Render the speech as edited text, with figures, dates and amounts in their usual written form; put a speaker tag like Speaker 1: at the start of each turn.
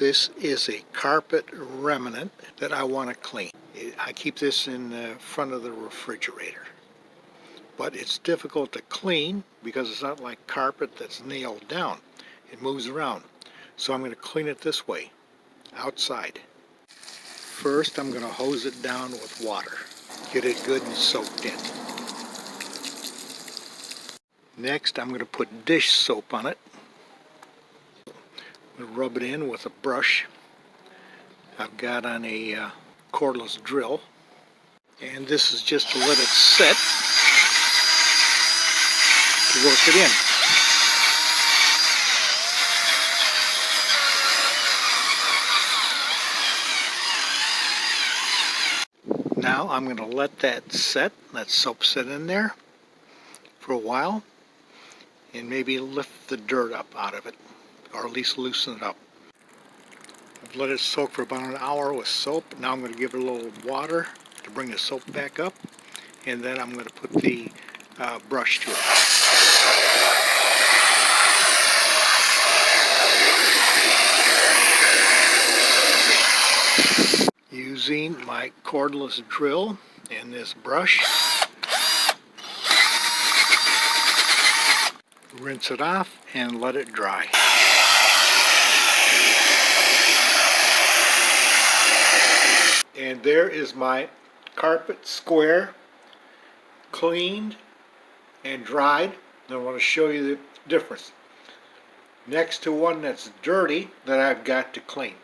Speaker 1: This is a carpet remnant that I want to clean. I keep this in the front of the refrigerator. But it's difficult to clean because it's not like carpet that's nailed down. It moves around. So I'm going to clean it this way, outside. First, I'm going to hose it down with water. Get it good and soaked in. Next, I'm going to put dish soap on it. I'm going to rub it in with a brush I've got on a cordless drill. And this is just to let it set to work it in. Now I'm going to let that soap sit in there for a while and maybe lift the dirt up out of it, or at least loosen it up. I've let it soak for about an hour with soap. Now I'm going to give it a little water to bring the soap back up, and then I'm going to put the brush to it. Using my cordless drill and this brush, rinse it off and let it dry. And there is my carpet square, cleaned and dried. I want to show you the difference next to one that's dirty that I've got to clean.